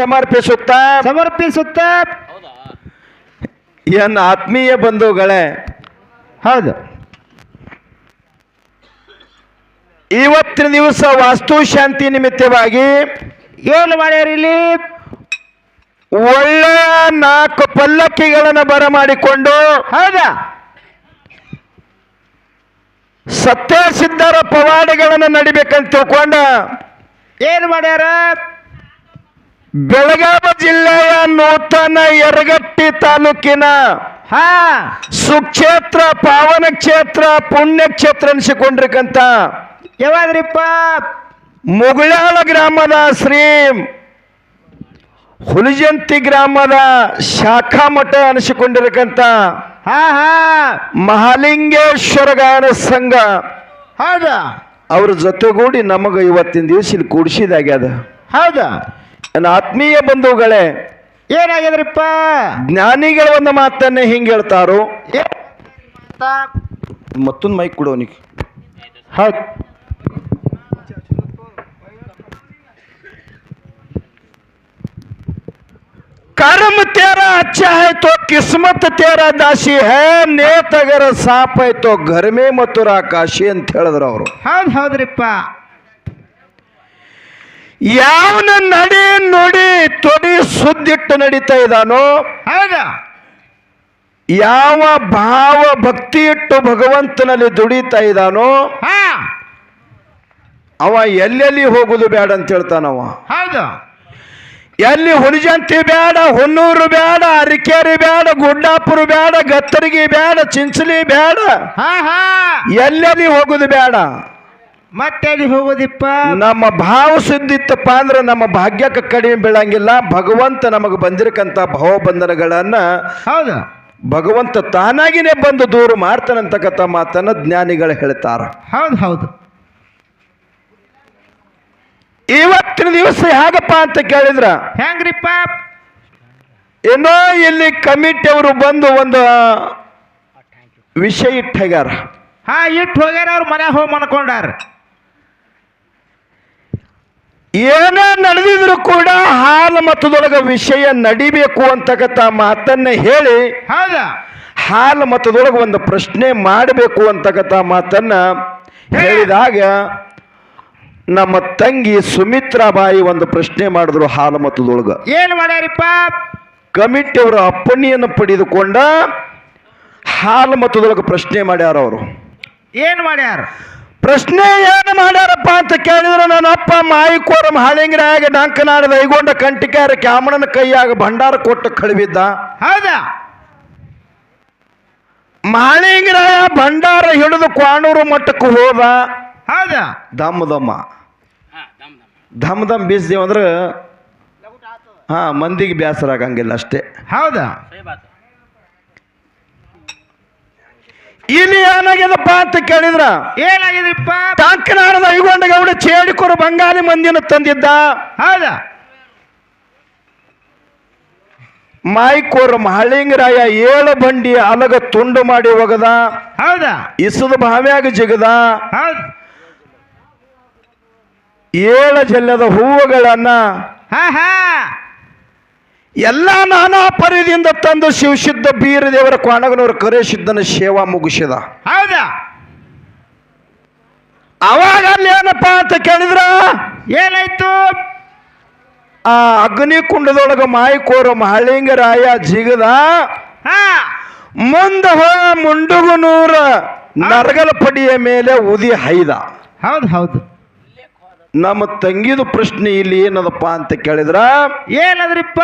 ಸಮರ್ಪಿಸುತ್ತಾ ಎನ್ನ ಆತ್ಮೀಯ ಬಂಧುಗಳೇ, ಹೌದು, ಇವತ್ತಿನ ದಿವಸ ವಾಸ್ತು ಶಾಂತಿ ನಿಮಿತ್ತವಾಗಿ ಏನು ಮಾಡ್ಯಾರ ಇಲ್ಲಿ? ಒಳ್ಳೆಯ 4 ಪಲ್ಲಕ್ಕಿಗಳನ್ನು ಬರಮಾಡಿಕೊಂಡು ಹೌದಾ ಸತ್ಯ ಸಿದ್ಧರ ಪವಾಡಗಳನ್ನು ನಡಿಬೇಕಂತ ತಿಳ್ಕೊಂಡ ಏನು ಮಾಡ್ಯಾರ? ಬೆಳಗಾವಿ ಜಿಲ್ಲೆಯ ನೂತನ ಯರಗಟ್ಟಿ ತಾಲೂಕಿನ ಸುಕ್ಷೇತ್ರ, ಪಾವನ ಕ್ಷೇತ್ರ, ಪುಣ್ಯ ಕ್ಷೇತ್ರ ಅನಿಸಿಕೊಂಡಿರ್ಕಂತ ಯಾವಾದ್ರಿಪ್ಪ? ಮುಗುಳಾಳ ಗ್ರಾಮದ ಶ್ರೀ ಹುಲಿಜಂತಿ ಗ್ರಾಮದ ಶಾಖಾ ಮಠ ಅನಿಸಿಕೊಂಡಿರಕಂತ ಮಹಾಲಿಂಗೇಶ್ವರ ಗಾಯನ ಸಂಘ ಹೌದಾ ಅವ್ರ ಜೊತೆಗೂಡಿ ನಮಗೆ ಇವತ್ತಿನ ದಿವಸ ಇಲ್ಲಿ ಕೂಡಿಸಿದಾಗ್ಯದ. ಹೌದಾ ನನ್ನ ಆತ್ಮೀಯ ಬಂಧುಗಳೇ, ಏನಾಗ್ಯದ್ರಿಪ್ಪ? ಜ್ಞಾನಿಗಳ ಒಂದು ಮಾತನ್ನೇ ಹಿಂಗೆ ಹೇಳ್ತಾರೋ. ಮತ್ತೊಂದು ಮೈಕ್ ಕೊಡೋನಿಗೆ. ಹೌದು, कर्म तेरा अच्छा है तो किस्मत तेरा दासी है, नेत अगर साप है तो घर में मथुरा काशी ಅಂತ ಹೇಳಿದ್ರು ಅವರು. ಹೌದ್ರಿಪ್ಪ. ಯಾವನ ನಡಿ ನುಡಿ ತೊಡಿ ಸುದ್ದಿಟ್ಟು ನಡೀತಾ ಇದ್ದಾನೋ, ಹೌದಾ, ಯಾವ ಭಾವ ಭಕ್ತಿ ಇಟ್ಟು ಭಗವಂತನಲ್ಲಿ ದುಡಿತಾ ಇದ್ದಾನೋ ಅವ ಎಲ್ಲೆಲ್ಲಿ ಹೋಗುದು ಬೇಡ ಅಂತ ಹೇಳ್ತಾನವ. ಹೌದು, ಎಲ್ಲಿ ಹುಲಿಜಂತಿ ಬೇಡ, ಹೊನ್ನೂರು ಬೇಡ, ಅರಿಕೇರಿ ಬೇಡ, ಗುಡ್ಡಾಪುರ ಬೇಡ, ಗತ್ತರಿಗೆ ಬೇಡ, ಚಿಂಚಲಿ ಬೇಡ, ಎಲ್ಲೆಲ್ಲಿ ಹೋಗುದು ಬೇಡ. ಮತ್ತೆ ಹೋಗುದಿಪ್ಪ? ನಮ್ಮ ಭಾವ ಸುದ್ದಿತ್ತಪ್ಪ ಅಂದ್ರೆ ನಮ್ಮ ಭಾಗ್ಯಕ್ಕೆ ಕಡಿಮೆ ಬೀಳಂಗಿಲ್ಲ. ಭಗವಂತ ನಮಗೆ ಬಂದಿರಕಂತ ಭಾವಬಂಧನಗಳನ್ನ ಹೌದು ಭಗವಂತ ತಾನಾಗಿನೇ ಬಂದು ದೂರ ಮಾಡ್ತಾನಂತಕ್ಕಂಥ ಮಾತನ್ನ ಜ್ಞಾನಿಗಳು ಹೇಳ್ತಾರ. ಹೌದು, ಇವತ್ತಿನ ದಿವಸ ಹೇಗಪ್ಪ ಅಂತ ಕೇಳಿದ್ರ, ಹೆಂಗ್ರಿಪ್ಪ? ಏನೋ ಇಲ್ಲಿ ಕಮಿಟಿ ಅವರು ಬಂದು ಒಂದು ವಿಷಯ ಇಟ್ಟು ಹೋಗ್ಯಾರ. ಇಟ್ಟು ಹೋಗ್ಯಾರ. ಅವ್ರ ಮನೆ ಹೋಗಿ ಮನ್ಕೊಂಡಾರ. ಏನೇ ನಡೆದಿದ್ರು ಕೂಡ ಹಾಲು ಮತದೊಳಗ ವಿಷಯ ನಡಿಬೇಕು ಅಂತಕ್ಕಂಥ ಮಾತನ್ನ ಹೇಳಿ, ಹೌದಾ, ಹಾಲು ಮತದೊಳಗೆ ಒಂದು ಪ್ರಶ್ನೆ ಮಾಡಬೇಕು ಅಂತಕ್ಕಂಥ ಮಾತನ್ನ ಹೇಳಿದಾಗ ನಮ್ಮ ತಂಗಿ ಸುಮಿತ್ರಾಬಾಯಿ ಒಂದು ಪ್ರಶ್ನೆ ಮಾಡಿದ್ರು ಹಾಲು ಮತದೊಳಗ. ಏನು ಮಾಡ್ಯಾರಿಪ್ಪ? ಕಮಿಟಿಯವರು ಅಪ್ಪಣೆಯನ್ನು ಪಡೆದುಕೊಂಡ ಹಾಲು ಮತದೊಳಗೆ ಪ್ರಶ್ನೆ ಮಾಡ್ಯಾರ. ಅವರು ಏನು ಮಾಡ್ಯಾರ? ಪ್ರಶ್ನೆ ಏನು ಮಾಡ್ಯಾರಪ್ಪ ಅಂತ ಕೇಳಿದ್ರೆ, ನನ್ನ ಅಪ್ಪ ಮಾಯಿಕೋರ ಹಾಳಿಂಗರಾಗ ಡಂಕನಾಡದ ಐಗೊಂಡ ಕಂಟಿಕಾರ ಕ್ಯಾಮಣನ ಕೈಯಾಗ ಭಂಡಾರ ಕೊಟ್ಟು ಕಳುಬಿದ್ದ. ಹೌದಾ, ಮಾಳಿಂಗರಾಯ ಭಂಡಾರ ಹಿಡಿದು ಕ್ವಾಣೂರು ಮಠಕ್ಕೆ ಹೋದ. ಹೌದಾ, ದಮ್ ಬೀಸ್ದೇವ್ ಅಂದ್ರೆ ಮಂದಿಗೆ ಬೇಸರ ಆಗಂಗಿಲ್ಲ ಅಷ್ಟೇ. ಹೌದಾ, ಇಲ್ಲಿ ಏನಾಗ್ಯದಪ್ಪ ಅಂತ ಕೇಳಿದ್ರ, ಏನಾಗಿದ್ರಿಪ್ಪ? ಟಂಕನಾಡದ ಐಗೊಂಡ ಗೌಡ ಚೇಡಿಕೊರು ಬಂಗಾಲಿ ಮಂದಿನ ತಂದಿದ್ದ. ಹೌದಾ, ಮಾಯಿಕೋರ ಮಹಳಿಂಗರಾಯ 7 ಬಂಡಿ ಅಲಗ ತುಂಡು ಮಾಡಿ ಹೋಗದ. ಹೌದಾ, ಇಸದ ಬಾವ್ಯಾಗ ಜಿಗದ. 7 ಜಲ್ಲದ ಹೂವುಗಳನ್ನ ಎಲ್ಲ ನಾನಾ ಪರಿದಿಂದ ತಂದು ಶಿವಸಿದ್ಧ ಬೀರದೇವರ ಕ್ವಾಣಗನವರ ಕರೇಶಿದ್ದನ ಸೇವಾ ಮುಗಿಸಿದ. ಹೌದಾ, ಅವಾಗ ಅಲ್ಲಿ ಏನಪ್ಪ ಅಂತ ಕೇಳಿದ್ರ, ಏನಾಯ್ತು? ಆ ಅಗ್ನಿ ಕುಂಡದೊಳಗ ಮಾಯಿಕೋರ ಮಹಳಿಂಗರಾಯ ಜಿಗದ. ಮುಂದ ಮುಂಡುಗುನೂರ ನರಗಲ ಪಡಿಯ ಮೇಲೆ ಉದಿ ಹೈದ. ಹೌದು, ನಮ್ಮ ತಂಗಿದು ಪ್ರಶ್ನೆ ಇಲ್ಲಿ ಏನದಪ್ಪ ಅಂತ ಕೇಳಿದ್ರ, ಏನದ್ರಿಪ್ಪ?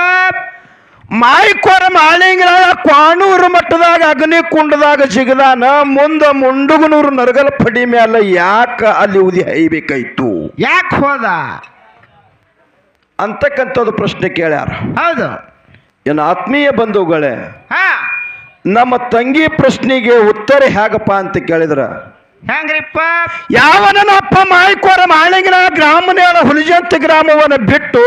ಮಾಯಿಕೋರ ಮಹಳಿಂಗರಾಯ ಕ್ವಾಣೂರು ಮಟ್ಟದಾಗ ಅಗ್ನಿ ಕುಂಡದಾಗ ಜಿಗದಾನ. ಮುಂದ ಮುಂಡುಗುನೂರು ನರಗಲ ಪಡಿ ಮೇಲೆ ಯಾಕ ಅಲ್ಲಿ ಉದಿ ಹೈಬೇಕಾಯ್ತು? ಯಾಕೆ ಹೋದ ಅಂತಕ್ಕಂಥದ್ದು ಪ್ರಶ್ನೆ ಕೇಳ್ಯಾರ. ಹೌದು, ಏನು ಆತ್ಮೀಯ ಬಂಧುಗಳೇ, ನಮ್ಮ ತಂಗಿ ಪ್ರಶ್ನೆಗೆ ಉತ್ತರ ಹೇಗಪ್ಪ ಅಂತ ಕೇಳಿದ್ರ, ಹೆಂಗ್ರಿಪ್ಪ? ಯಾವನ ಅಪ್ಪ ಮಾಯಿಕೋರ ಮಹಳಿಂಗನ ಗ್ರಾಮನೇಳ ಹುಲಿಜಂತಿ ಗ್ರಾಮವನ್ನು ಬಿಟ್ಟು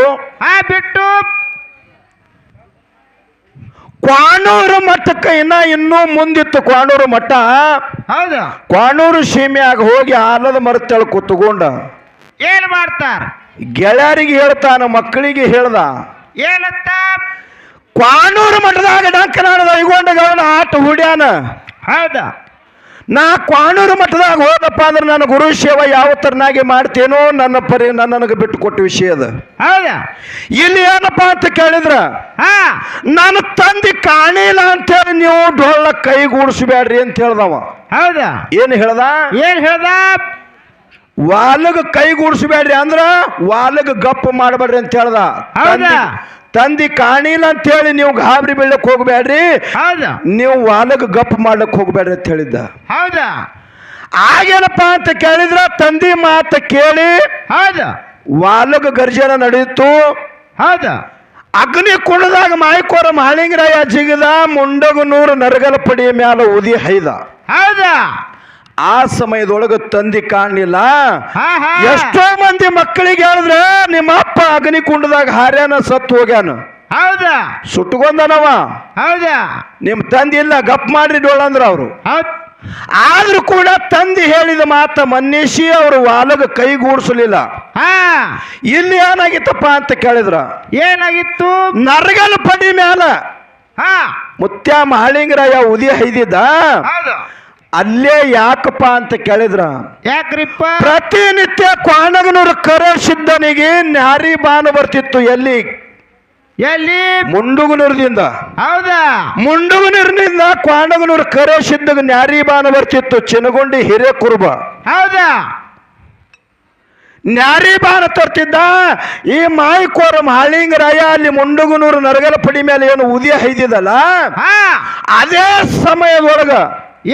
ಕ್ವಾಣೂರು ಮಠಕ್ಕೆ ಇನ್ನೂ ಮುಂದಿತ್ತು ಕ್ವಾಣೂರು ಮಠ. ಹೌದಾ, ಕ್ವಾಣೂರು ಸೀಮೆಯಾಗ ಹೋಗಿ ಆಲದ ಮರತೆಳ ಕೂತ್ಕೊಂಡ ಏನ್ ಮಾಡ್ತಾರ? ಗೆಳೆಯರಿಗೆ ಹೇಳ್ತಾನ, ಮಕ್ಕಳಿಗೆ ಹೇಳ್ದ. ಏನತ್ತ ಕ್ವಾಣೂರು ಮಠದಾಗ ಡಂಕನಾಡದ ಐಗೊಂಡಗವನ ಆಟ ಹುಡ್ಯಾನ. ಹೌದಾ ನಾ ಕ್ವಾಣೂರು ಮಠದಾಗ ಹೋದಪ್ಪ ಅಂದ್ರೆ ನನ್ನ ಗುರು ಸೇವೆ ಯಾವ ತರನಾಗಿ ಮಾಡ್ತೇನೋ ನನ್ನ ನನಗೆ ಬಿಟ್ಟು ಕೊಟ್ಟ ವಿಷಯ ಅದ. ಹೌದಾ ಇಲ್ಲಿ ಏನಪ್ಪಾ ಅಂತ ಕೇಳಿದ್ರ ಹಾ ನನ್ನ ತಂದೆ ಕಾಣಿಲ್ಲ ಅಂತೇಳಿ ನೀವು ಡೊಳ್ಳ ಕೈಗೂಡಿಸ್ಬೇಡ್ರಿ ಅಂತ ಹೇಳ್ದವ. ಹೌದಾ ಏನು ಹೇಳ್ದ? ಏನ್ ಹೇಳ್ದ? ವಾಲಗ ಕೈಗೂಡಿಸ್ಬೇಡ್ರಿ ಅಂದ್ರ ವಾಲಗ ಗಪ್ಪ ಮಾಡಬೇಡ್ರಿ ಅಂತ ಹೇಳ್ದ. ಹೌದಾ ತಂದಿ ಕಾಣಿಲ್ಲ ಅಂತ ಹೇಳಿ ನೀವು ಗಾಬರಿ ಬೀಳಕ್ ಹೋಗ್ಬೇಡ್ರಿ, ಹೌದಾ ನೀವು ವಾಲಗ ಗಪ್ ಮಾಡ್ಲಕ್ ಹೋಗ್ಬೇಡ್ರಿ ಅಂತ ಹೇಳಿದ್ದ. ಹೌದಾ ಆಗೇನಪ್ಪ ಅಂತ ಕೇಳಿದ್ರ ತಂದಿ ಮಾತ ಕೇಳಿ ಹೌದಾ ವಾಲಗ ಗರ್ಜನ ನಡೆಯಿತು. ಹೌದಾ ಅಗ್ನಿ ಕುಂಡದಾಗ ಮಾಯ್ಕೋರ ಮಾಳಿಂಗರಾಯ ಜಿಗದ ಮುಂಡಗನೂರು ನರಗಲ ಪಡಿಯ ಮ್ಯಾಲ ಉದಿ ಹೈದ. ಹೌದಾ ಆ ಸಮಯದೊಳಗ ತಂದಿ ಕಾಣಲಿಲ್ಲ. ಹಾ ಹಾ ಎಷ್ಟೋ ಮಂದಿ ಮಕ್ಕಳಿಗೆ ಹೇಳಿದ್ರೆ ನಿಮ್ಮ ಅಪ್ಪ ಅಗ್ನಿ ಕುಂಡದಾಗ ಹಾರ್ಯಾನ ಸತ್ತು ಹೋಗ್ಯಾನ, ಹೌದಾ ಸುಟ್ಟುಕೊಂಡನವ, ಹೌದಾ ನಿಮ್ ತಂದಿ ಇಲ್ಲ ಗಪ್ ಮಾಡ್ರಿ ಡೋಳ ಅಂದ್ರ ಅವ್ರು. ಹೌದ್ ಆದ್ರೂ ಕೂಡ ತಂದಿ ಹೇಳಿದ ಮಾತ ಮನ್ನಿಸಿ ಅವರು ವಾಲಗ ಕೈಗೂಡಿಸಲಿಲ್ಲ. ಹಾ ಇಲ್ಲಿ ಏನಾಗಿತ್ತಪ್ಪ ಅಂತ ಕೇಳಿದ್ರ ಏನಾಗಿತ್ತು? ನರಗಲ ಪಡಿ ಮ್ಯಾಲ ಹಾ ಮುತ್ಯ ಮಹಾಳಿಂಗರಾಯ ಉದಿ ಹೈದಿದ್ದ. ಹೌದಾ ಅಲ್ಲೇ ಯಾಕಪ್ಪ ಅಂತ ಕೇಳಿದ್ರ ಯಾಕ್ರಿಪ್ಪ? ಪ್ರತಿನಿತ್ಯ ಕ್ವಾಣಗನೂರು ಕರ ಸಿದ್ಧನಿಗೆ ನ್ಯಾರಿ ಬಾನ ಬರ್ತಿತ್ತು. ಎಲ್ಲಿ? ಎಲ್ಲಿ? ಮುಂಡುಗನೂರದಿಂದ. ಹೌದಾ ಮುಂಡುಗನೂರಿನಿಂದ ಕ್ವಾಣಗನೂರು ಕರೆ ಸಿದ್ಧಗ ನ್ಯಾರಿ ಬಾನ ಬರ್ತಿತ್ತು. ಚಿನಗೊಂಡಿ ಹಿರೇಕುರ್ಬ ಹೌದಾ ನ್ಯಾರಿ ಬಾನ ತರ್ತಿದ್ದ. ಈ ಮಾಯ್ಕೋರ ಮಹಾಳಿಂಗರಾಯ ಅಲ್ಲಿ ಮುಂಡುಗನೂರು ನರಗಲ ಪಡಿ ಮೇಲೆ ಏನು ಉದಿಯ ಹೈದಿದಲ್ಲ, ಹಾ ಅದೇ ಸಮಯದೊಳಗ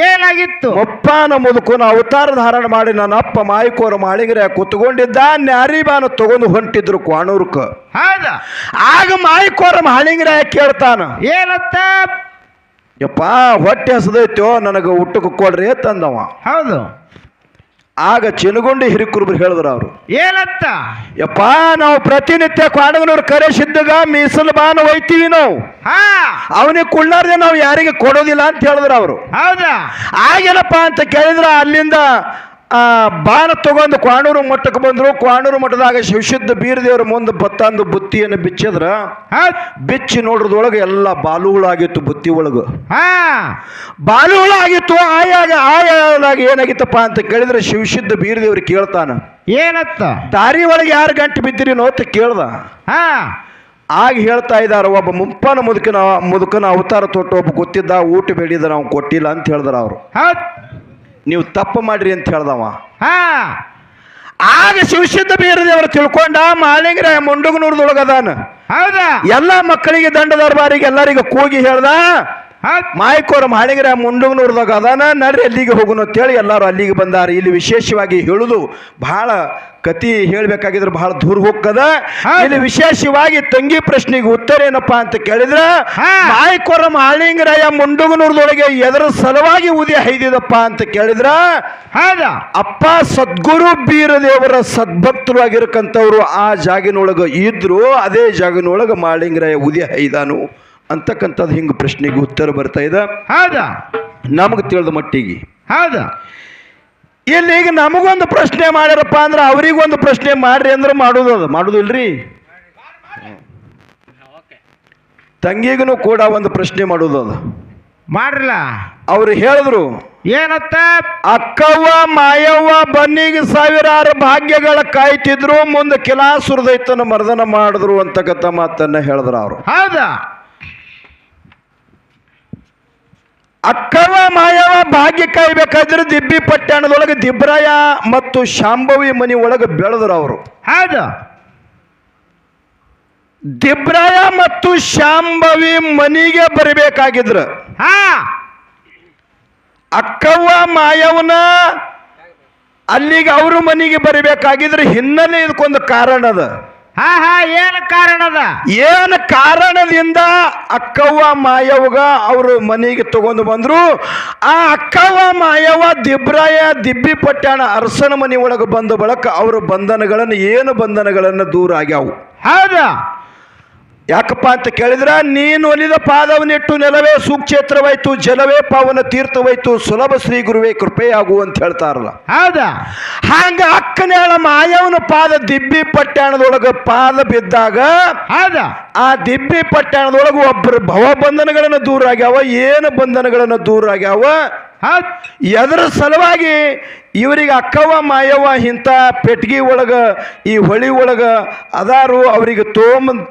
ಏನಾಗಿತ್ತು? ಒಪ್ಪನ ಮುದುಕನ ಅವತಾರ ಧಾರಣ ಮಾಡಿ ನನ್ನ ಅಪ್ಪ ಮಾಯ್ಕೋರ ಮಾಳಿಗರ ಕುತ್ಕೊಂಡಿದ್ದ. ನ್ಯಾರಿಬಾನ ತಗೊಂಡು ಹೊಂಟಿದ್ರು ಕ್ವಾಣೂರ್ಕ. ಹೌದಾ ಆಗ ಮಾಯ್ಕೋರ ಮಾಳಿಂಗರಾಯ ಕೇಳ್ತಾನ, ಏನತ್ತ? ಯಪ್ಪ ಹೊಟ್ಟೆ ಹಸದೈತೋ ನನಗೆ ಊಟಕ್ಕೆ ಕೊಡ್ರಿ ತಂದವ. ಹೌದು. ಆಗ ಚಿನಗೊಂಡಿ ಹಿರಿಕುರುಬ್ರು ಹೇಳಿದ್ರು ಅವರು, ಏನತ್ತ? ಯಪ್ಪ ನಾವು ಪ್ರತಿನಿತ್ಯ ಕ್ವಾಣಗನೂರು ಕರೆ ಸಿದ್ಧಗ ಮೀಸಲು ಬಾನ ಒಯ್ತೀವಿ ನಾವು, ಹಾ ಅವನಿಗೆ ಕುಳ್ಳಾರ್ದೆ ನಾವು ಯಾರಿಗೆ ಕೊಡೋದಿಲ್ಲ ಅಂತ ಹೇಳಿದ್ರು ಅವರು. ಹೌದಾ ಆಗೇನಪ್ಪ ಅಂತ ಕೇಳಿದ್ರ ಅಲ್ಲಿಂದ ಬಾನ ತಗೊಂಡು ಕ್ವಾಣೂರು ಮಠಕ್ಕೆ ಬಂದ್ರು. ಕ್ವಾಣೂರು ಮಠದಾಗ ಶಿವಶುದ್ಧ ಬೀರದೇವ್ರ ಮುಂದೆ ಬತ್ತಂದು ಬುತ್ತಿಯನ್ನು ಬಿಚ್ಚಿದ್ರ ಬಿಚ್ಚಿ ನೋಡ್ರದೊಳಗೆ ಎಲ್ಲ ಬಾಲುಗಳಾಗಿತ್ತು. ಬುತ್ತಿ ಒಳಗ ಹಾ ಬಾಲುಗಳಾಗಿತ್ತು. ಆಯಾಗಿ ಏನಾಗಿತ್ತಪ್ಪ ಅಂತ ಕೇಳಿದ್ರೆ ಶಿವಶುದ್ಧ ಬೀರದೇವ್ರಿಗೆ ಕೇಳ್ತಾನ, ಏನತ್ತ? ದಾರಿ ಒಳಗೆ ಯಾರು ಗಂಟು ಬಿದ್ದಿರಿ ಅಂತ ಕೇಳ್ದ. ಹಾ ಆಗ ಹೇಳ್ತಾ ಇದ್ದಾರ, ಒಬ್ಬ ಮುಪ್ಪನ ಮುದುಕನ ಅವತಾರ ತೊಟ್ಟು ಒಬ್ಬ ಗೊತ್ತಿದ್ದ, ಊಟ ಬೇಡಿದ ನಾವು ಕೊಟ್ಟಿಲ್ಲ ಅಂತ ಹೇಳಿದ್ರ ಅವರು. ಹೌದ್ ನೀವು ತಪ್ಪು ಮಾಡ್ರಿ ಅಂತ ಹೇಳ್ದವ. ಹಾ ಆಗ ಶಿವಶುದ್ಧ ಬೀರದೇವರು ತಿಳ್ಕೊಂಡ ಮಾಳಿಂಗರಾಯ ಮುಂಡುಗನೂರದೊಳಗದಾನ. ಹೌದಾ ಎಲ್ಲ ಮಕ್ಕಳಿಗೆ ದಂಡ ದರ್ಬಾರಿಗೆ ಎಲ್ಲರಿಗೂ ಕೂಗಿ ಹೇಳ್ದ, ಹೌದ್ ಮಾಯ್ಕೋರ ಮಾಳಿಂಗರಾಯ ಮುಂಡುಗನೂರದಾಗ ಅದಾನ, ನಡ್ರಿ ಅಲ್ಲಿಗೆ ಹೋಗುನು ಅಂತೇಳಿ ಎಲ್ಲರೂ ಅಲ್ಲಿಗೆ ಬಂದಾರ. ಇಲ್ಲಿ ವಿಶೇಷವಾಗಿ ಹೇಳುದು ಬಹಳ ಕತಿ ಹೇಳ್ಬೇಕಾಗಿದ್ರೆ ಬಹಳ ದೂರ ಹೋಗ್ತದ. ಇಲ್ಲಿ ವಿಶೇಷವಾಗಿ ತಂಗಿ ಪ್ರಶ್ನೆಗೆ ಉತ್ತರ ಏನಪ್ಪಾ ಅಂತ ಕೇಳಿದ್ರ, ಮಾಯ್ಕೋರ ಮಾಳಿಂಗರಾಯ ಮುಂಡುಗನೂರದೊಳಗೆ ಎದರ ಸಲುವಾಗಿ ಉದಿ ಹೈದಿದಪ್ಪ ಅಂತ ಕೇಳಿದ್ರ, ಹೌದಾ ಅಪ್ಪ ಸದ್ಗುರು ಬೀರದೇವರ ಸದ್ಭಕ್ತರು ಆಗಿರಕಂತವ್ರು ಆ ಜಾಗಿನೊಳಗ ಇದ್ರು, ಅದೇ ಜಾಗಿನೊಳಗ ಮಾಳಿಂಗರಾಯ ಉದಿ ಹೈದಾನು ಅಂತಕ್ಕಂಥದ್ದು ಹಿಂಗ ಪ್ರಶ್ನೆಗೆ ಉತ್ತರ ಬರ್ತಾ ಇದೆ. ಹೌದಾ ನಮಗೆ ತಿಳಿದ ಮಟ್ಟಿಗೆ. ಹೌದಾ ಇಲ್ಲಿ ಈಗ ನಮಗೊಂದು ಪ್ರಶ್ನೆ ಮಾಡ್ಯಾರಪ್ಪ ಅಂದ್ರೆ ಅವ್ರಿಗೊಂದು ಪ್ರಶ್ನೆ ಮಾಡ್ರಿ ಅಂದ್ರೆ ಮಾಡುದು ಇಲ್ರಿ. ತಂಗಿಗೂ ಕೂಡ ಒಂದು ಪ್ರಶ್ನೆ ಮಾಡುವುದು ಅದು ಮಾಡ್ರಲ್ಲ. ಅವ್ರು ಹೇಳಿದ್ರು, ಏನತ್ತ? ಅಕ್ಕವ್ವ ಮಾಯವ್ವ ಬನ್ನಿಗೆ ಸಾವಿರಾರು ಭಾಗ್ಯಗಳ ಕಾಯ್ತಿದ್ರು, ಮುಂದೆ ಕಿಲಾಸುರದೈತನ ಮರ್ದನ ಮಾಡಿದ್ರು ಅಂತಕ್ಕಂಥ ಮಾತನ್ನ ಹೇಳಿದ್ರು ಅವರು. ಹೌದಾ ಅಕ್ಕವ್ವ ಮಾಯವ್ವ ಭಾಗ್ಯ ಕಾಯ್ಬೇಕಾದ್ರೆ ದಿಬ್ಬಿ ಪಟ್ಟಣದೊಳಗೆ ದಿಬ್ರಾಯ ಮತ್ತು ಶಾಂಭವಿ ಮನಿ ಒಳಗೆ ಬೆಳೆದ್ರು ಅವರು. ಹೌದು. ದಿಬ್ರಾಯ ಮತ್ತು ಶಾಂಭವಿ ಮನಿಗೆ ಬರಬೇಕಾಗಿದ್ರು. ಹಾ ಅಕ್ಕವ್ವ ಮಾಯವನ ಅಲ್ಲಿಗೆ ಅವ್ರ ಮನೆಗೆ ಬರಬೇಕಾಗಿದ್ರೆ ಹಿನ್ನೆಲೆ ಇದಕ್ಕೊಂದು ಕಾರಣ ಅದ. ಹಾ ಹಾ ಏನು ಕಾರಣದ? ಏನು ಕಾರಣದಿಂದ ಅಕ್ಕವ್ವ ಮಾಯವ್ಗ ಅವರು ಮನೆಗೆ ತಗೊಂಡು ಬಂದ್ರು. ಆ ಅಕ್ಕವ್ವ ಮಾಯವ್ವ ದಿಬ್ರಾಯ ದಿಬ್ಬಿ ಪಟ್ಟಣ ಅರಸನ ಮನೆ ಒಳಗೆ ಬಂದ ಬಳಕ ಅವ್ರ ಬಂಧನಗಳನ್ನು ದೂರ ಆಗ್ಯಾವು. ಹೌದಾ ಯಾಕಪ್ಪ ಅಂತ ಕೇಳಿದ್ರ ನೀನು ಒಲಿದ ಪಾದವನ್ನಿಟ್ಟು ನೆಲವೇ ಸುಕ್ಷೇತ್ರವಾಯ್ತು, ಜಲವೇ ಪಾವನ ತೀರ್ಥವಾಯ್ತು, ಸುಲಭ ಶ್ರೀ ಗುರುವೇ ಕೃಪೆಯಾಗು ಅಂತ ಹೇಳ್ತಾರಲ್ಲ. ಹೌದಾ? ಹಂಗ ಅಕ್ಕನೇಳ ಮಾಯವನ ಪಾದ ದಿಬ್ಬಿ ಪಟ್ಟಾಣದೊಳಗ ಪಾದ ಬಿದ್ದಾಗ ಹೌದಾ? ಆ ದಿಬ್ಬಿ ಪಟ್ಟಾಣದೊಳಗ ಒಬ್ಬರು ಭವಬಂಧನಗಳನ್ನು ದೂರ ಆಗ್ಯಾವ. ಏನು ಬಂಧನಗಳನ್ನು ದೂರ ಆಗ್ಯಾವ? ಹೌದ್. ಎದರ ಸಲುವಾಗಿ ಇವರಿಗೆ ಅಕ್ಕವ ಮಾಯವ ಇಂಥ ಪೆಟ್ಗಿ ಒಳಗ ಈ ಹೊಳಿ ಒಳಗ ಅದಾರು ಅವರಿಗೆ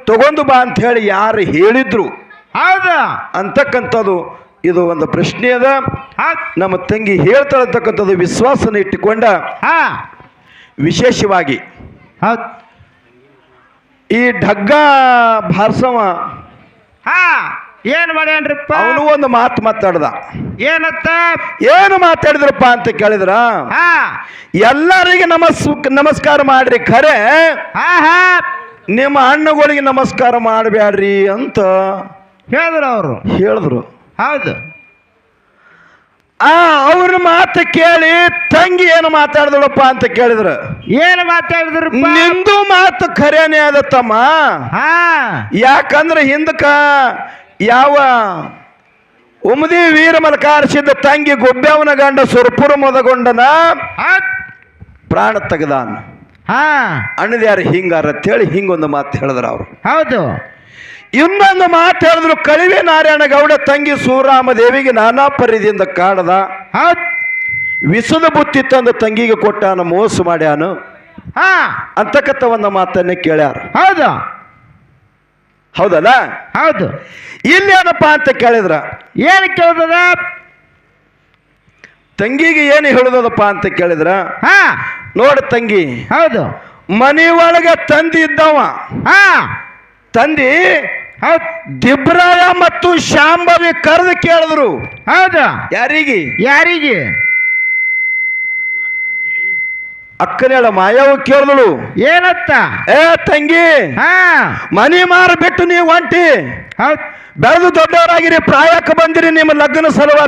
ತಗೊಂಡು ಬಾ ಅಂತ ಹೇಳಿ ಯಾರು ಹೇಳಿದ್ರು? ಹೌದಾ? ಅಂತಕ್ಕಂಥದ್ದು ಇದು ಒಂದು ಪ್ರಶ್ನೆ ಅದ. ಹೌದ್. ನಮ್ಮ ತಂಗಿ ಹೇಳ್ತಾಳಂತಕ್ಕಂಥದ್ದು ವಿಶ್ವಾಸನ ಇಟ್ಟುಕೊಂಡ ಹಾ ವಿಶೇಷವಾಗಿ ಹೌದ್. ಈ ಢಗ್ಗ ಭಾರ್ಸವ ಹಾ ಏನ್ ಮಾಡ್ಯಾನ್ರಿಪ್ಪ? ಅವನು ಒಂದು ಮಾತು ಮಾತಾಡ್ದ. ಏನತ್ತ? ಏನು ಮಾತಾಡಿದ್ರಪ್ಪ ಅಂತ ಕೇಳಿದ್ರ, ಹಾ ಎಲ್ಲರಿಗೆ ನಮಸ್ಕಾರ ಮಾಡ್ರಿ, ಖರೆ ಹಾ ಹಾ ನಿಮ್ಮ ಅಣ್ಣಗಳಿಗೆ ನಮಸ್ಕಾರ ಮಾಡಬೇಡ್ರಿ ಅಂತ ಹೇಳಿದ್ರು ಅವರು. ಹೇಳಿದ್ರು. ಹೌದು. ಅವ್ರ ಮಾತು ಕೇಳಿ ತಂಗಿ ಏನು ಮಾತಾಡಿದಳಪ್ಪ ಅಂತ ಕೇಳಿದ್ರ, ಏನು ಮಾತಾಡಿದ್ರು? ನಿಂದು ಮಾತು ಖರೇನೆ ಅದ ತಮ್ಮ. ಹಾ ಯಾಕಂದ್ರೆ ಹಿಂದಕ್ಕ ಯಾವ ಉಮದಿ ವೀರ ಮಲಕಾರಿಸಿದ್ದ ತಂಗಿ ಗೊಬ್ಬೆವನ ಗಂಡ ಸುರಪುರ ಮೊದಗೊಂಡನ ಹೌದ್. ಪ್ರಾಣ ತೆಗೆದಾನ. ಹಾ ಅಣ್ಣದ್ಯಾರು ಹಿಂಗಾರ ಅಂತೇಳಿ ಹಿಂಗೊಂದು ಮಾತು ಹೇಳಿದ್ರ ಅವರು. ಹೌದು. ಇನ್ನೊಂದು ಮಾತು ಹೇಳಿದ್ರು, ಕಳಿವೆ ನಾರಾಯಣ ಗೌಡ ತಂಗಿ ಸೂರಾಮ ದೇವಿಗೆ ನಾನಾ ಪರಿದಿಂದ ಕಾಡದ. ಹೌದ್. ವಿಸದ ಬುತ್ತಿ ತಂದು ತಂಗಿಗೆ ಕೊಟ್ಟಾನ, ಮೋಸ ಮಾಡ್ಯಾನು ಹಾ ಅಂತಕ್ಕಂಥ ಒಂದು ಮಾತನ್ನೇ ಕೇಳ್ಯಾರ. ಹೌದು. ಹೌದಲ್ಲ? ಹೌದು. ಇಲ್ಲೇನಪ್ಪ ಅಂತ ಕೇಳಿದ್ರ, ಏನು ಕೇಳ್ತದ? ತಂಗಿಗೆ ಏನು ಹೇಳುದಪ್ಪ ಅಂತ ಕೇಳಿದ್ರ, ಹಾ ನೋಡ ತಂಗಿ, ಹೌದು. ಮನಿ ಒಳಗೆ ತಂದಿ ಇದ್ದವ, ಹಾ ತಂದಿ ಹೌದ್. ದಿಬ್ರಾಯ ಮತ್ತು ಶಾಂಭವಿ ಕರೆದು ಕೇಳಿದ್ರು. ಹೌದು. ಯಾರಿಗೆ? ಯಾರಿಗೆ? ಅಕ್ಕನೇಳ ಮಾಯವ ಕೇಳಿದಳು. ಏನತ್ತ? ಏ ತಂಗಿ, ಹಾ ಮನಿ ಮಾರ ಬಿಟ್ಟು ನೀವು ಒಂಟಿ ಹೌದ್. ಬೆಳೆದು ದೊಡ್ಡವರಾಗಿರಿ, ಪ್ರಾಯಕ್ಕೆ ಬಂದಿರಿ, ನಿಮ್ಮ ಲಗ್ನ ಸಲುವ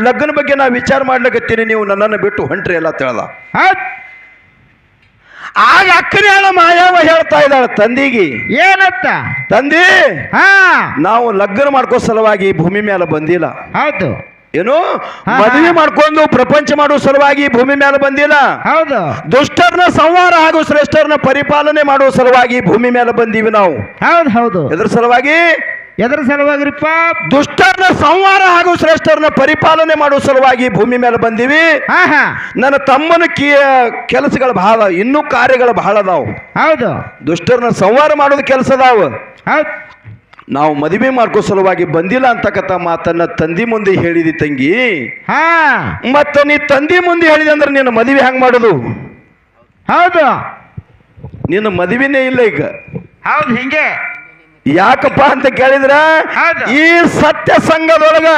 ಲಗ್ನ ಬಗ್ಗೆ ನಾ ವಿಚಾರ ಮಾಡ್ಲಿಕತ್ತೀನಿ, ನೀವು ನನ್ನನ್ನು ಬಿಟ್ಟು ಹೊಂಟ್ರಿ ಎಲ್ಲ ತಿಳ್ದ. ಹೌದ್. ಆಗ ಅಕ್ಕನೇಳ ಮಾಯವ ಹೇಳ್ತಾ ಇದ್ದಾಳೆ ತಂದಿಗೆ, ಏನತ್ತ? ತಂದಿ, ಹಾ ನಾವು ಲಗ್ನ ಮಾಡ್ಕೋ ಸಲುವಾಗಿ ಭೂಮಿ ಮೇಲೆ ಬಂದಿಲ್ಲ. ಹೌದು. ಏನು ಮದುವೆ ಮಾಡ್ಕೊಂಡು ಪ್ರಪಂಚ ಮಾಡುವ ಸಲುವಾಗಿ ಭೂಮಿ ಮೇಲೆ ಬಂದಿಲ್ಲ. ಹೌದು. ದುಷ್ಟರನ್ನ ಸಂಹಾರ ಹಾಗೂ ಶ್ರೇಷ್ಠರನ್ನ ಪರಿಪಾಲನೆ ಮಾಡುವ ಸಲುವಾಗಿ ಭೂಮಿ ಮೇಲೆ ಬಂದೀವಿ ನಾವು. ಹೌದು. ಹೌದು. ಎದ್ರ ಸಲುವಾಗಿ? ಎದ್ರ ಸಲುವಾಗಿರಿಪ್ಪ? ದುಷ್ಟರನ್ನ ಸಂಹಾರ ಹಾಗೂ ಶ್ರೇಷ್ಠರನ್ನ ಪರಿಪಾಲನೆ ಮಾಡುವ ಸಲುವಾಗಿ ಭೂಮಿ ಮೇಲೆ ಬಂದೀವಿ. ಹಾ ಹಾ ನನ್ನ ತಮ್ಮನ ಕೆಲಸಗಳು ಬಹಳ, ಇನ್ನೂ ಕಾರ್ಯಗಳು ಬಹಳ ಅದಾವು. ಹೌದು. ದುಷ್ಟರನ್ನ ಸಂಹಾರ ಮಾಡೋದು ಕೆಲಸ ಅದಾವ. ಹೌದ್. ನಾವು ಮದುವೆ ಮಾಡ್ಕೋ ಸಲುವಾಗಿ ಬಂದಿಲ್ಲ ಅಂತಕ್ಕಂಥ ಮಾತನ್ನ ತಂದಿ ಮುಂದೆ ಹೇಳಿದಿ ತಂಗಿ. ಹಾ ಮತ್ತ ನೀ ತಂದಿ ಮುಂದೆ ಹೇಳಿದೆ ಅಂದ್ರೆ ನಿನ್ನ ಮದುವೆ ಹೆಂಗ್ ಮಾಡೋದು? ಹೌದು. ನಿನ್ನ ಮದುವೆನೇ ಇಲ್ಲ ಈಗ. ಹೌದು. ಹಿಂಗೆ ಯಾಕಪ್ಪ ಅಂತ ಕೇಳಿದ್ರ, ಹೌದು. ಈ ಸತ್ಯ ಸಂಘದೊಳಗ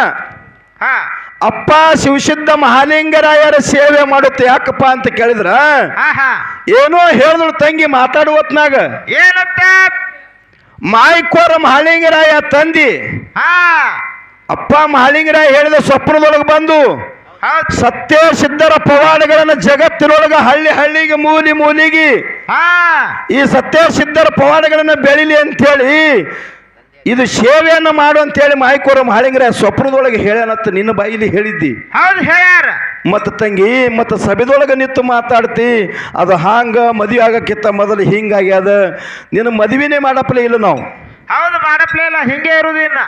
ಹಾ ಅಪ್ಪ ಶಿವಸಿದ್ಧ ಮಹಾಲಿಂಗರಾಯರ ಸೇವೆ ಮಾಡುತ್ತೆ. ಯಾಕಪ್ಪ ಅಂತ ಕೇಳಿದ್ರ, ಹಾ ಹಾ ಏನೋ ಹೇಳಿದ್ರು ತಂಗಿ ಮಾತಾಡುವತ್ನಾಗ, ಏನತ್ತ? ಮಾಯ್ಕೋರ ಮಹಾಲಿಂಗರಾಯ ತಂದಿ ಹಾ ಅಪ್ಪ ಮಹಾಲಿಂಗರಾಯ ಹೇಳಿದ ಸ್ವಪ್ನದೊಳಗೆ ಬಂದು ಹೌದ್. ಸತ್ಯ ಸಿದ್ಧರ ಪವಾಡಗಳನ್ನ ಜಗತ್ತಿನೊಳಗ ಹಳ್ಳಿ ಹಳ್ಳಿಗೆ ಮೂಲಿ ಮೂಲಿಗೆ ಹಾ ಈ ಸತ್ಯ ಸಿದ್ಧರ ಪವಾಡಗಳನ್ನ ಬೆಳಿಲಿ ಅಂತೇಳಿ ಇದು ಸೇವೆಯನ್ನು ಮಾಡು ಅಂತೇಳಿ ಮಾಯ್ಕೋರ ಮಹಾಲಿಂಗರಾಯ ಸ್ವಪ್ನದೊಳಗೆ ಹೇಳ್ಯಾನತ್ತ ನಿನ್ನ ಬಾಯಿಲಿ ಹೇಳಿದ್ದಿ. ಹೌದು ಹೇಳ್ಯಾರ. ಮತ್ತು ತಂಗಿ, ಮತ್ತು ಸಭೆದೊಳಗೆ ನಿಂತು ಮಾತಾಡ್ತಿ, ಅದು ಹಾಂಗ ಮದುವೆ ಆಗಕ್ಕಿಂತ ಮೊದಲು ಹಿಂಗಾಗ್ಯದ, ನಿನ್ನ ಮದುವೆನೇ ಮಾಡಪ್ಪಲೇ ಇಲ್ಲ ನಾವು. ಹೌದು. ಮಾಡಪ್ಲೇ ಇಲ್ಲ, ಹಿಂಗೆ ಇರುವುದಿಲ್ಲ.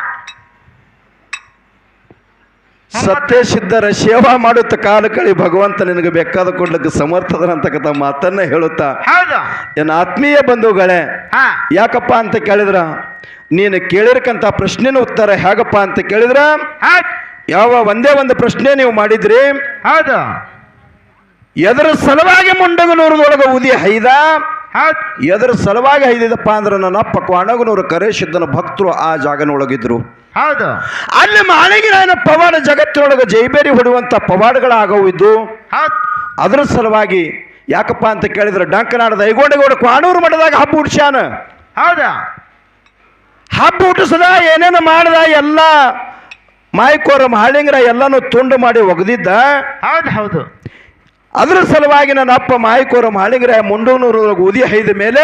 ಸತ್ಯ ಸಿದ್ಧರ ಸೇವಾ ಮಾಡುತ್ತ ಕಾಲ ಕಳಿ ಭಗವಂತ ನಿನಗೆ ಬೇಕಾದ ಕೊಡ್ಲಿಕ್ಕೆ ಸಮರ್ಥದ ಅಂತಕ್ಕಂಥ ಮಾತನ್ನ ಹೇಳುತ್ತಾ, ಹೌದು. ಏನು ಆತ್ಮೀಯ ಬಂಧುಗಳೇ, ಹಾ ಯಾಕಪ್ಪ ಅಂತ ಕೇಳಿದ್ರ, ನೀನು ಕೇಳಿರಕಂತ ಪ್ರಶ್ನೆನ ಉತ್ತರ ಹೇಗಪ್ಪ ಅಂತ ಕೇಳಿದ್ರ, ಹೌದ್. ಯಾವ ಒಂದೇ ಒಂದು ಪ್ರಶ್ನೆ ನೀವು ಮಾಡಿದ್ರಿ. ಹೌದು. ಎದರ ಸಲುವಾಗಿ ಮುಂಡಗನೂರದೊಳಗೆ ಉದಿ ಹೈದ? ಹೌದ್. ಎದರ ಸಲುವಾಗಿ ಹೈದಿದಪ್ಪ ಅಂದ್ರೆ ನನ್ನಪ್ಪ ಕ್ವಾಣಗನೂರು ಕರೇಶಿದ್ದನ ಭಕ್ತರು ಆ ಜಾಗನೊಳಗಿದ್ರು. ಹೌದು. ಅಲ್ಲಿ ಮಾಳಿಗೆರಾಯನ ಪವಾಡ ಜಗತ್ತಿನೊಳಗೆ ಜೈಬೇರಿ ಹೊಡುವಂತ ಪವಾಡಗಳಾಗವು ಇದ್ದು. ಹೌದ್. ಅದರ ಸಲುವಾಗಿ ಯಾಕಪ್ಪ ಅಂತ ಕೇಳಿದ್ರೆ, ಡಂಕನಾಡದ ಐಗೋಂಡಗೌಡ ಕ್ವಾಣೂರು ಮಠದಾಗ ಹಬ್ಬ ಹುಡ್ಸ್ಯಾನ. ಹೌದಾ? ಹಬ್ಬ ಹುಟ್ಟಿಸದ ಏನೇನು ಮಾಡದ ಎಲ್ಲ ಮಾಯ್ಕೋರ ಮಹಾಲಿಂಗರ ಎಲ್ಲಾನು ತುಂಡು ಮಾಡಿ ಒಗದಿದ್ದ. ಹೌದು. ಹೌದು. ಅದ್ರ ಸಲುವಾಗಿ ನನ್ನ ಅಪ್ಪ ಮಾಯಕೋರ ಮಾಳಿಗರ ಮುಂಡೂನೂರೊಳಗೆ ಉದಿ ಹೈದ ಮೇಲೆ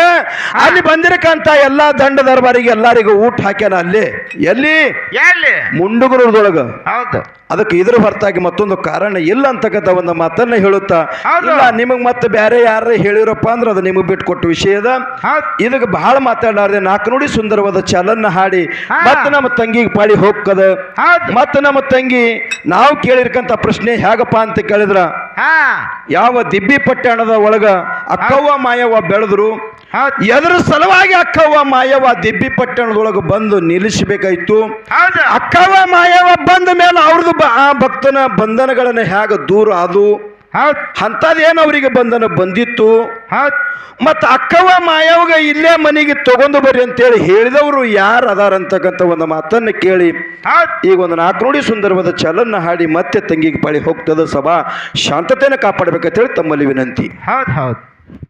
ಅಲ್ಲಿ ಬಂದಿರಕಂತ ಎಲ್ಲಾ ದಂಡ ದರ್ಬಾರಿಗೆ ಎಲ್ಲರಿಗೂ ಊಟ ಹಾಕ್ಯಾನ ಅಲ್ಲಿ ಎಲ್ಲಿ ಎಲ್ಲಿ ಮುಂಡುಗೂರದೊಳಗ. ಹೌದು ಅದಕ್ಕೆ ಇದ್ರ ಹೊರತಾಗಿ ಮತ್ತೊಂದು ಕಾರಣ ಇಲ್ಲ ಅಂತಕ್ಕಂಥ ಒಂದು ಮಾತನ್ನ ಹೇಳುತ್ತಾ ಹೌದು. ಇಲ್ಲ ನಿಮಗ್ ಮತ್ತೆ ಬೇರೆ ಯಾರು ಹೇಳಿರಪ್ಪ ಅಂದ್ರೆ ಅದು ನಿಮಗ್ ಬಿಟ್ಕೊಟ್ಟ ವಿಷಯದ. ಹೌದು ಇದಕ್ಕೆ ಬಹಳ ಮಾತಾಡಲಾರ್ದೆ ನಾಲ್ಕು ನುಡಿ ಸುಂದರವಾದ ಚಾಲನ್ನ ಹಾಡಿ ಹಾ. ಮತ್ತೆ ನಮ್ಮ ತಂಗಿಗೆ ಪಾಳಿ ಹೋಗ್ತದ. ಹೌದು ಮತ್ತೆ ನಮ್ಮ ತಂಗಿ ನಾವು ಕೇಳಿರ್ಕಂತ ಪ್ರಶ್ನೆ ಹೇಗಪ್ಪ ಅಂತ ಕೇಳಿದ್ರ ಹಾ ಯಾವ ದಿಬ್ಬಿ ಪಟ್ಟಣದ ಒಳಗ ಅಕ್ಕವ್ವ ಮಾಯವ್ವ ಬೆಳೆದ್ರು. ಹೌದು ಎದ್ರ ಸಲುವಾಗಿ ಅಕ್ಕವ್ವ ಮಾಯವ್ವ ದಿಬ್ಬಿ ಪಟ್ಟಣದೊಳಗೆ ಬಂದು ನಿಲ್ಲಿಸಬೇಕಾಯ್ತು. ಹೌದು ಅಕ್ಕವ್ವ ಮಾಯವ್ವ ಬಂದ ಮೇಲೆ ಅವ್ರದ್ದು ಆ ಭಕ್ತನ ಬಂಧನಗಳನ್ನ ಹೇಗ ದೂರ ಅದು ಹೌದು ಅಂಥದ್ದೇನು ಅವರಿಗೆ ಬಂಧನ ಬಂದಿತ್ತು. ಹೌದು ಮತ್ತು ಅಕ್ಕವ್ವ ಮಾಯವ್ಗ ಇಲ್ಲೇ ಮನೆಗೆ ತಗೊಂಡು ಬರ್ರಿ ಅಂತೇಳಿ ಹೇಳಿದವರು ಯಾರು ಅದಾರ ಅಂತಕ್ಕಂಥ ಒಂದು ಮಾತನ್ನು ಕೇಳಿ ಹೌದು ಈಗ ಒಂದು ನಾಲ್ಕು ನುಡಿ ಸುಂದರವಾದ ಚಾಲನ್ನ ಹಾಡಿ ಮತ್ತೆ ತಂಗಿಗೆ ಪಾಳಿ ಹೋಗ್ತದ. ಸಭಾ ಶಾಂತತೆಯನ್ನು ಕಾಪಾಡಬೇಕಂತೇಳಿ ತಮ್ಮಲ್ಲಿ ವಿನಂತಿ. ಹೌದು ಹೌದು